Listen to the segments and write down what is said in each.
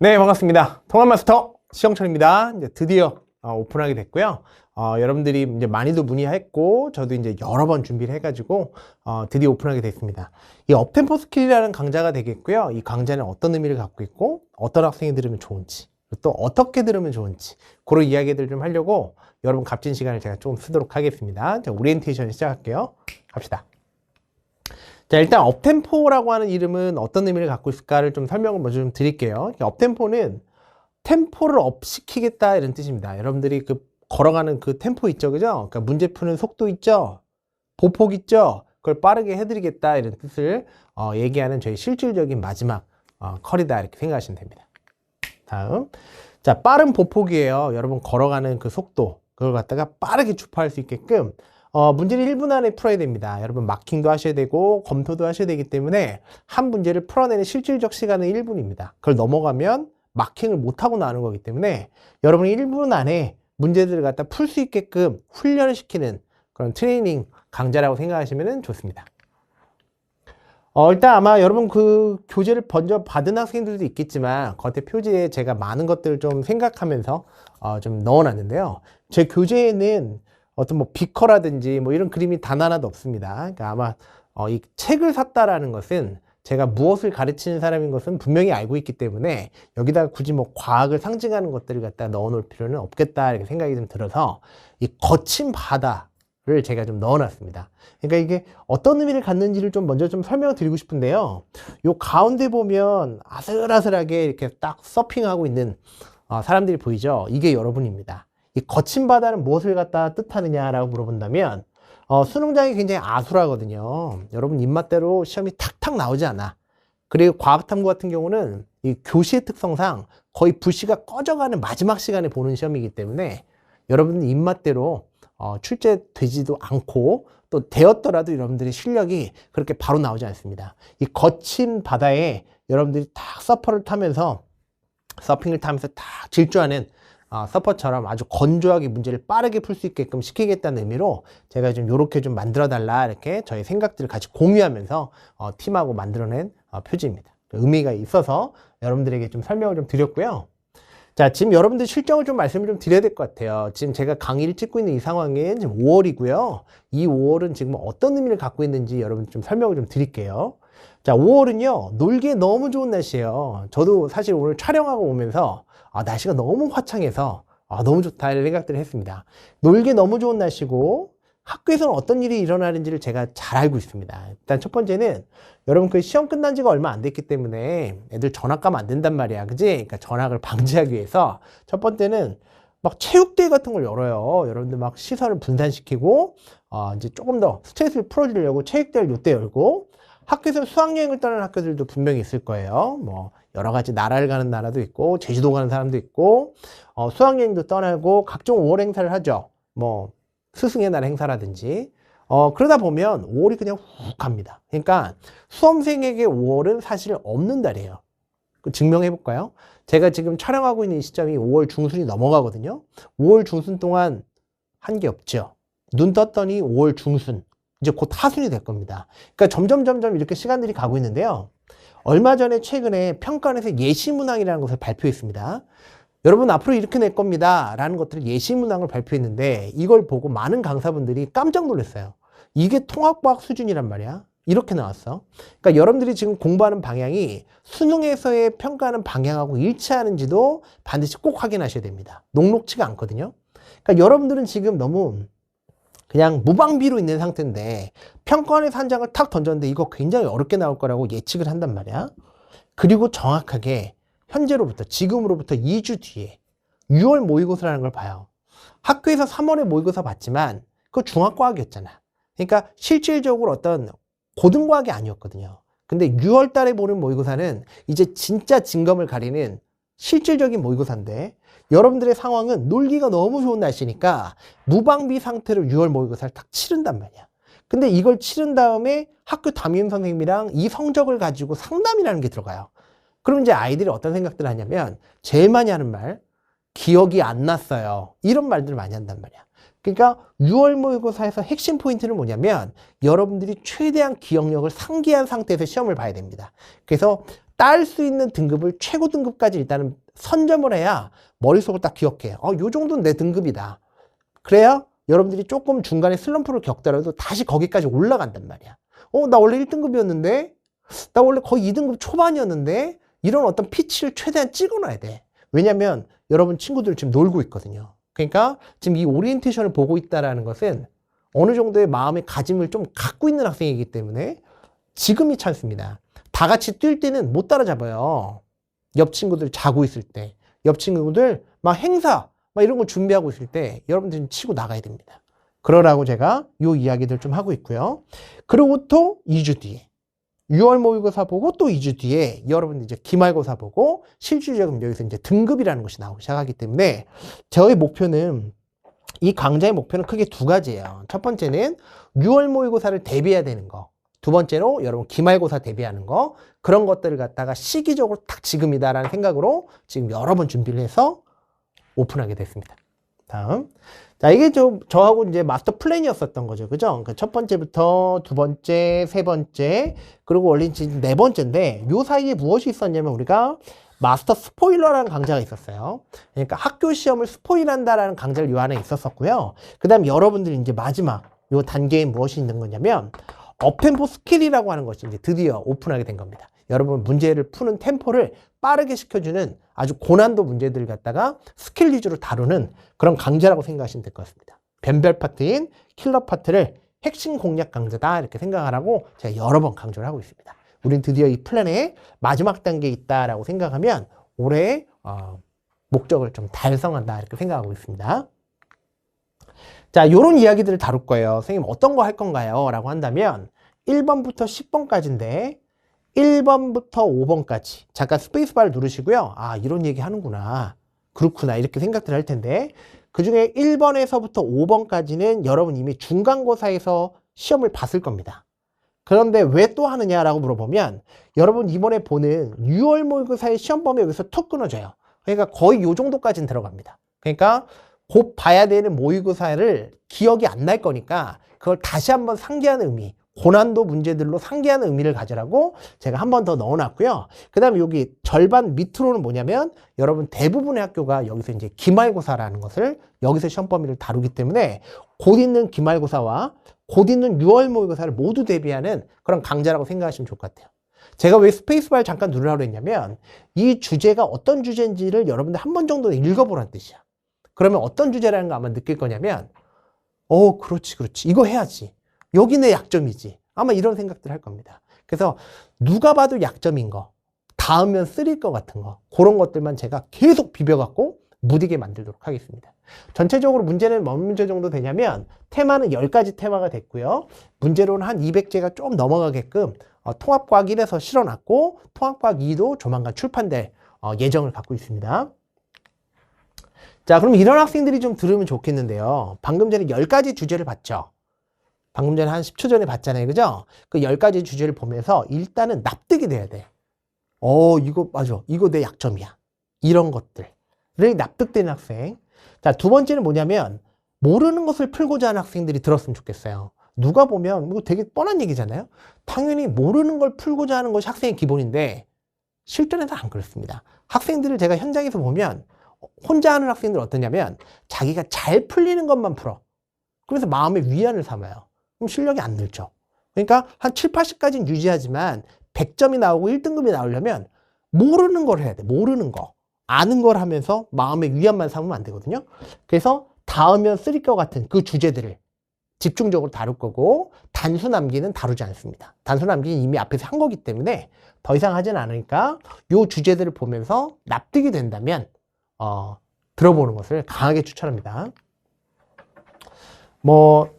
네, 반갑습니다. 통합마스터 시영철입니다. 이제 드디어 오픈하게 됐고요. 여러분들이 이제 많이도 문의했고, 저도 이제 여러 번 준비를 해가지고, 드디어 오픈하게 됐습니다. 이 업템포 스킬이라는 강좌가 되겠고요. 이 강좌는 어떤 의미를 갖고 있고, 어떤 학생이 들으면 좋은지, 또 어떻게 들으면 좋은지, 그런 이야기들을 좀 하려고 여러분 값진 시간을 제가 조금 쓰도록 하겠습니다. 자, 오리엔테이션 시작할게요. 갑시다. 자, 일단 업템포라고 하는 이름은 어떤 의미를 갖고 있을까를 좀 설명을 먼저 좀 드릴게요. 업템포는 템포를 업시키겠다 이런 뜻입니다. 여러분들이 그 걸어가는 그 템포 있죠, 그죠? 그러니까 문제 푸는 속도 있죠, 보폭 있죠. 그걸 빠르게 해드리겠다 이런 뜻을 얘기하는 저희 실질적인 마지막 컬이다 이렇게 생각하시면 됩니다. 다음, 자, 빠른 보폭이에요. 여러분 걸어가는 그 속도 그걸 갖다가 빠르게 주파할 수 있게끔 문제를 1분 안에 풀어야 됩니다. 여러분 마킹도 하셔야 되고 검토도 하셔야 되기 때문에 한 문제를 풀어내는 실질적 시간은 1분입니다. 그걸 넘어가면 마킹을 못하고 나오는 거기 때문에 여러분이 1분 안에 문제들을 갖다 풀 수 있게끔 훈련을 시키는 그런 트레이닝 강좌라고 생각하시면 좋습니다. 일단 아마 여러분 그 교재를 먼저 받은 학생들도 있겠지만 겉에 표지에 제가 많은 것들을 좀 생각하면서 좀 넣어놨는데요. 제 교재에는 어떤 뭐 비커라든지 뭐 이런 그림이 단 하나도 없습니다. 그러니까 아마 이 책을 샀다라는 것은 제가 무엇을 가르치는 사람인 것은 분명히 알고 있기 때문에 여기다가 굳이 뭐 과학을 상징하는 것들을 갖다 넣어 놓을 필요는 없겠다 이렇게 생각이 좀 들어서 이 거친 바다를 제가 좀 넣어 놨습니다. 그러니까 이게 어떤 의미를 갖는지를 좀 먼저 좀 설명을 드리고 싶은데요. 요 가운데 보면 아슬아슬하게 이렇게 딱 서핑하고 있는 사람들이 보이죠? 이게 여러분입니다. 이 거친 바다는 무엇을 갖다 뜻하느냐라고 물어본다면 수능장이 굉장히 아수라거든요. 여러분 입맛대로 시험이 탁탁 나오지 않아. 그리고 과학탐구 같은 경우는 이 교시의 특성상 거의 불씨가 꺼져가는 마지막 시간에 보는 시험이기 때문에 여러분 입맛대로 출제되지도 않고 또 되었더라도 여러분들의 실력이 그렇게 바로 나오지 않습니다. 이 거친 바다에 여러분들이 딱 서핑을 타면서 딱 질주하는 서퍼처럼 아주 건조하게 문제를 빠르게 풀 수 있게끔 시키겠다는 의미로 제가 좀 요렇게 좀 만들어 달라 이렇게 저희 생각들을 같이 공유하면서 팀하고 만들어낸 표지입니다. 의미가 있어서 여러분들에게 좀 설명을 좀 드렸고요. 자, 지금 여러분들 실정을 좀 말씀을 좀 드려야 될 것 같아요. 지금 제가 강의를 찍고 있는 이 상황은 지금 5월이고요. 이 5월은 지금 어떤 의미를 갖고 있는지 여러분 좀 설명을 좀 드릴게요. 자, 5월은요, 놀기에 너무 좋은 날씨예요. 저도 사실 오늘 촬영하고 오면서 날씨가 너무 화창해서 너무 좋다 이런 생각들을 했습니다. 놀기에 너무 좋은 날씨고 학교에서는 어떤 일이 일어나는지를 제가 잘 알고 있습니다. 일단 첫 번째는 여러분 그 시험 끝난 지가 얼마 안 됐기 때문에 애들 전학 가면 안 된단 말이야, 그지? 그러니까 전학을 방지하기 위해서 첫 번째는 막 체육대회 같은 걸 열어요. 여러분들 막 시설을 분산시키고 이제 조금 더 스트레스를 풀어주려고 체육대회를 요때 열고, 학교에서 수학여행을 떠나는 학교들도 분명히 있을 거예요. 뭐 여러 가지 나라를 가는 나라도 있고 제주도 가는 사람도 있고 수학여행도 떠나고 각종 5월 행사를 하죠. 뭐 스승의 날 행사라든지 그러다 보면 5월이 그냥 훅 갑니다. 그러니까 수험생에게 5월은 사실 없는 달이에요. 증명해 볼까요? 제가 지금 촬영하고 있는 이 시점이 5월 중순이 넘어가거든요. 5월 중순 동안 한 게 없죠. 눈 떴더니 5월 중순, 이제 곧 하순이 될 겁니다. 그러니까 점점 이렇게 시간들이 가고 있는데요. 얼마 전에 최근에 평가원에서 예시문항이라는 것을 발표했습니다. 여러분 앞으로 이렇게 낼 겁니다 라는 것들을 예시문항을 발표했는데 이걸 보고 많은 강사분들이 깜짝 놀랐어요. 이게 통합과학 수준이란 말이야. 이렇게 나왔어. 그러니까 여러분들이 지금 공부하는 방향이 수능에서의 평가하는 방향하고 일치하는지도 반드시 꼭 확인하셔야 됩니다. 녹록치가 않거든요. 그러니까 여러분들은 지금 너무 그냥 무방비로 있는 상태인데 평가원에서 한 장을 탁 던졌는데 이거 굉장히 어렵게 나올 거라고 예측을 한단 말이야. 그리고 정확하게 현재로부터 지금으로부터 2주 뒤에 6월 모의고사라는 걸 봐요. 학교에서 3월에 모의고사 봤지만 그거 중학과학이었잖아. 그러니까 실질적으로 어떤 고등과학이 아니었거든요. 근데 6월 달에 보는 모의고사는 이제 진짜 진검을 가리는 실질적인 모의고사인데 여러분들의 상황은 놀기가 너무 좋은 날씨니까 무방비 상태로 6월 모의고사를 딱 치른단 말이야. 근데 이걸 치른 다음에 학교 담임 선생님이랑 이 성적을 가지고 상담이라는 게 들어가요. 그럼 이제 아이들이 어떤 생각들을 하냐면 제일 많이 하는 말, 기억이 안 났어요. 이런 말들을 많이 한단 말이야. 그러니까 6월 모의고사에서 핵심 포인트는 뭐냐면 여러분들이 최대한 기억력을 상기한 상태에서 시험을 봐야 됩니다. 그래서 딸 수 있는 등급을 최고 등급까지 일단은 선점을 해야 머릿속으로 딱 기억해. 요 정도는 내 등급이다. 그래야 여러분들이 조금 중간에 슬럼프를 겪더라도 다시 거기까지 올라간단 말이야. 나 원래 1등급이었는데, 나 원래 거의 2등급 초반이었는데, 이런 어떤 피치를 최대한 찍어놔야 돼. 왜냐면 여러분 친구들 지금 놀고 있거든요. 그러니까 지금 이 오리엔테이션을 보고 있다라는 것은 어느 정도의 마음의 가짐을 좀 갖고 있는 학생이기 때문에 지금이 찬스입니다. 다 같이 뛸 때는 못 따라잡아요. 옆 친구들 자고 있을 때, 옆 친구들 막 행사 막 이런 거 준비하고 있을 때 여러분들은 치고 나가야 됩니다. 그러라고 제가 요 이야기들 좀 하고 있고요. 그리고 또 2주 뒤에 6월 모의고사 보고 또 2주 뒤에 여러분들 이제 기말고사 보고 실질적으로 여기서 이제 등급이라는 것이 나오기 시작하기 때문에 저의 목표는 이 강좌의 목표는 크게 두 가지예요. 첫 번째는 6월 모의고사를 대비해야 되는 거. 두 번째로 여러분 기말고사 대비하는 거. 그런 것들을 갖다가 시기적으로 딱 지금이다라는 생각으로 지금 여러 번 준비를 해서 오픈하게 됐습니다. 다음. 자, 이게 저하고 이제 마스터 플랜이었었던 거죠. 그죠? 그러니까 첫 번째부터 두 번째, 세 번째, 그리고 원래 지금 네 번째인데, 요 사이에 무엇이 있었냐면 우리가 마스터 스포일러라는 강좌가 있었어요. 그러니까 학교 시험을 스포일한다라는 강좌를 요 안에 있었었고요. 그 다음 여러분들이 이제 마지막 요 단계에 무엇이 있는 거냐면, 업템포 스킬이라고 하는 것이 이제 드디어 오픈하게 된 겁니다. 여러분 문제를 푸는 템포를 빠르게 시켜주는 아주 고난도 문제들을 갖다가 스킬 위주로 다루는 그런 강좌라고 생각하시면 될 것 같습니다. 변별 파트인 킬러 파트를 핵심 공략 강좌다 이렇게 생각하라고 제가 여러 번 강조를 하고 있습니다. 우린 드디어 이 플랜의 마지막 단계에 있다라고 생각하면 올해 목적을 좀 달성한다 이렇게 생각하고 있습니다. 자, 요런 이야기들을 다룰 거예요. 선생님 어떤 거 할 건가요? 라고 한다면 1번부터 10번까지인데 1번부터 5번까지 잠깐 스페이스바를 누르시고요. 아, 이런 얘기 하는구나. 그렇구나. 이렇게 생각들 할 텐데 그 중에 1번에서부터 5번까지는 여러분 이미 중간고사에서 시험을 봤을 겁니다. 그런데 왜 또 하느냐라고 물어보면 여러분 이번에 보는 6월 모의고사의 시험 범위 여기서 툭 끊어져요. 그러니까 거의 요 정도까지는 들어갑니다. 그러니까 곧 봐야 되는 모의고사를 기억이 안 날 거니까 그걸 다시 한번 상기하는 의미, 고난도 문제들로 상기하는 의미를 가지라고 제가 한 번 더 넣어놨고요. 그 다음에 여기 절반 밑으로는 뭐냐면 여러분 대부분의 학교가 여기서 이제 기말고사라는 것을 여기서 시험 범위를 다루기 때문에 곧 있는 기말고사와 곧 있는 6월 모의고사를 모두 대비하는 그런 강좌라고 생각하시면 좋을 것 같아요. 제가 왜 스페이스바를 잠깐 누르라고 했냐면 이 주제가 어떤 주제인지를 여러분들 한 번 정도 읽어보라는 뜻이야. 그러면 어떤 주제라는 거 아마 느낄 거냐면 그렇지 이거 해야지. 여기 내 약점이지. 아마 이런 생각들 할 겁니다. 그래서 누가 봐도 약점인 거, 닿으면 쓰릴 것 같은 거, 그런 것들만 제가 계속 비벼갖고 무디게 만들도록 하겠습니다. 전체적으로 문제는 몇 문제 정도 되냐면 테마는 10가지 테마가 됐고요. 문제로는 한 200제가 좀 넘어가게끔 통합과학 1에서 실어놨고 통합과학 2도 조만간 출판될 예정을 갖고 있습니다. 자, 그럼 이런 학생들이 좀 들으면 좋겠는데요. 방금 전에 10가지 주제를 봤죠. 방금 전에 한 10초 전에 봤잖아요. 그죠? 그 10가지 주제를 보면서 일단은 납득이 돼야 돼. 이거 맞아. 이거 내 약점이야. 이런 것들을 납득되는 학생. 자, 두 번째는 뭐냐면 모르는 것을 풀고자 하는 학생들이 들었으면 좋겠어요. 누가 보면 뭐 되게 뻔한 얘기잖아요. 당연히 모르는 걸 풀고자 하는 것이 학생의 기본인데 실전에서 안 그렇습니다. 학생들을 제가 현장에서 보면 혼자 하는 학생들 어떠냐면 자기가 잘 풀리는 것만 풀어. 그래서 마음의 위안을 삼아요. 그럼 실력이 안 늘죠. 그러니까 한 7, 80까지는 유지하지만 100점이 나오고 1등급이 나오려면 모르는 걸 해야 돼. 모르는 거. 아는 걸 하면서 마음의 위안만 삼으면 안 되거든요. 그래서 닿으면 쓰릴 것 같은 그 주제들을 집중적으로 다룰 거고 단수 남기는 다루지 않습니다. 단수 남기는 이미 앞에서 한 거기 때문에 더 이상 하진 않으니까 이 주제들을 보면서 납득이 된다면 들어보는 것을 강하게 추천합니다.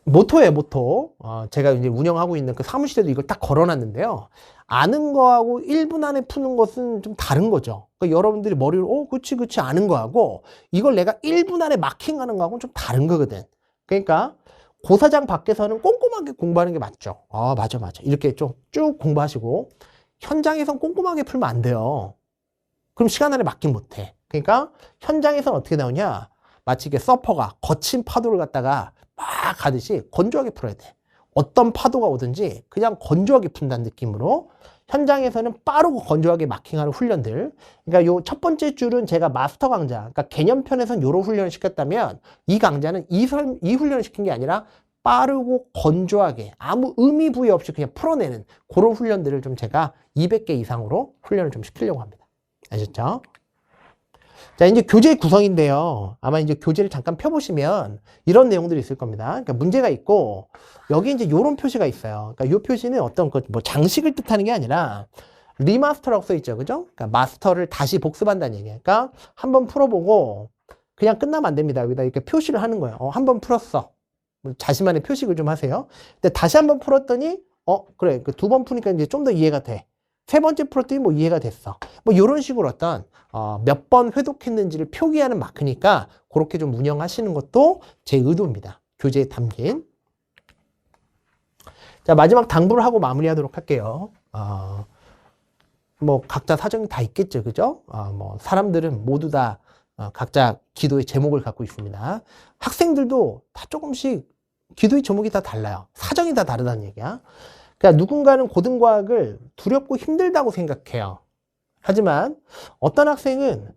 모토예요, 모토. 제가 이제 운영하고 있는 그 사무실에도 이걸 딱 걸어놨는데요. 아는 거하고 1분 안에 푸는 것은 좀 다른 거죠. 그러니까 여러분들이 머리를, 그치, 아는 거하고 이걸 내가 1분 안에 마킹하는 거하고는 좀 다른 거거든. 그러니까 고사장 밖에서는 꼼꼼하게 공부하는 게 맞죠. 맞아. 이렇게 좀 쭉 공부하시고 현장에선 꼼꼼하게 풀면 안 돼요. 그럼 시간 안에 맞긴 못해. 그러니까 현장에서는 어떻게 나오냐? 마치 이게 서퍼가 거친 파도를 갖다가 막 가듯이 건조하게 풀어야 돼. 어떤 파도가 오든지 그냥 건조하게 푼다는 느낌으로 현장에서는 빠르고 건조하게 마킹하는 훈련들. 그러니까 요 첫 번째 줄은 제가 마스터 강좌, 그러니까 개념편에선 요런 훈련을 시켰다면 이 강좌는 이 훈련을 시킨 게 아니라 빠르고 건조하게 아무 의미 부여 없이 그냥 풀어내는 그런 훈련들을 좀 제가 200개 이상으로 훈련을 좀 시키려고 합니다. 아셨죠? 자, 이제 교재 구성인데요. 아마 이제 교재를 잠깐 펴보시면 이런 내용들이 있을 겁니다. 그러니까 문제가 있고, 여기 이제 요런 표시가 있어요. 그러니까 요 표시는 어떤 뭐 장식을 뜻하는 게 아니라, 리마스터라고 써있죠. 그죠? 그러니까 마스터를 다시 복습한다는 얘기예요. 그러니까 한번 풀어보고, 그냥 끝나면 안 됩니다. 여기다 이렇게 표시를 하는 거예요. 한번 풀었어. 자신만의 표식을 좀 하세요. 근데 다시 한번 풀었더니, 그래. 그 두 번 푸니까 이제 좀 더 이해가 돼. 세 번째 풀었더니 뭐 이해가 됐어. 뭐 이런 식으로 어떤 몇 번 회독했는지를 표기하는 마크니까 그렇게 좀 운영하시는 것도 제 의도입니다. 교재에 담긴. 자, 마지막 당부를 하고 마무리하도록 할게요. 뭐 각자 사정이 다 있겠죠, 그죠? 뭐 사람들은 모두 다 각자 기도의 제목을 갖고 있습니다. 학생들도 다 조금씩 기도의 제목이 다 달라요. 사정이 다 다르다는 얘기야. 그러니까 누군가는 고등과학을 두렵고 힘들다고 생각해요. 하지만 어떤 학생은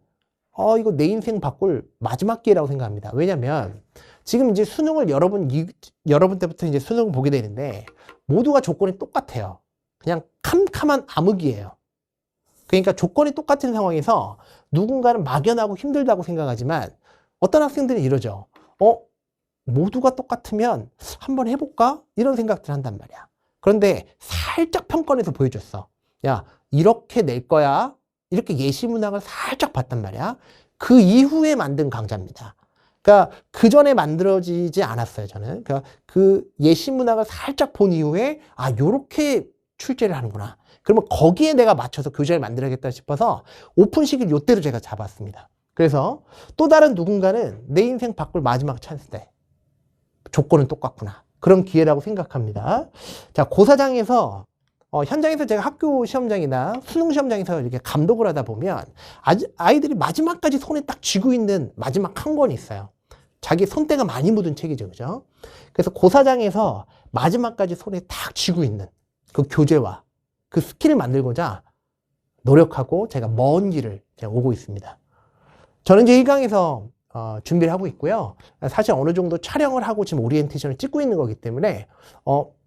이거 내 인생 바꿀 마지막 기회라고 생각합니다. 왜냐면 지금 이제 수능을 여러분 때부터 이제 수능을 보게 되는데 모두가 조건이 똑같아요. 그냥 캄캄한 암흑이에요. 그러니까 조건이 똑같은 상황에서 누군가는 막연하고 힘들다고 생각하지만 어떤 학생들은 이러죠. 모두가 똑같으면 한번 해볼까? 이런 생각들 한단 말이야. 그런데 살짝 평가해서 보여줬어. 야, 이렇게 낼 거야. 이렇게 예시 문항을 살짝 봤단 말이야. 그 이후에 만든 강좌입니다. 그러니까 그 전에 만들어지지 않았어요, 저는. 그러니까 그 예시 문항을 살짝 본 이후에 요렇게 출제를 하는구나. 그러면 거기에 내가 맞춰서 교재를 만들어야겠다 싶어서 오픈 시기를 요때로 제가 잡았습니다. 그래서 또 다른 누군가는 내 인생 바꿀 마지막 찬스 때 조건은 똑같구나. 그런 기회라고 생각합니다. 자, 고사장에서 현장에서 제가 학교 시험장이나 수능 시험장에서 이렇게 감독을 하다 보면 아이들이 마지막까지 손에 딱 쥐고 있는 마지막 한 권이 있어요. 자기 손때가 많이 묻은 책이죠, 그죠? 그래서 고사장에서 마지막까지 손에 딱 쥐고 있는 그 교재와 그 스킬을 만들고자 노력하고 제가 먼 길을 제가 오고 있습니다. 저는 이제 1강에서 준비를 하고 있고요. 사실 어느 정도 촬영을 하고 지금 오리엔테이션을 찍고 있는 거기 때문에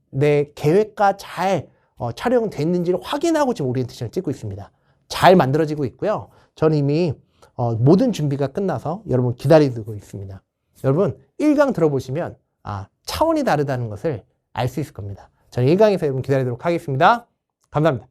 내 계획과 잘 촬영됐는지를 확인하고 지금 오리엔테이션을 찍고 있습니다. 잘 만들어지고 있고요. 저는 이미 모든 준비가 끝나서 여러분 기다리고 있습니다. 여러분 1강 들어보시면 차원이 다르다는 것을 알 수 있을 겁니다. 저는 1강에서 여러분 기다리도록 하겠습니다. 감사합니다.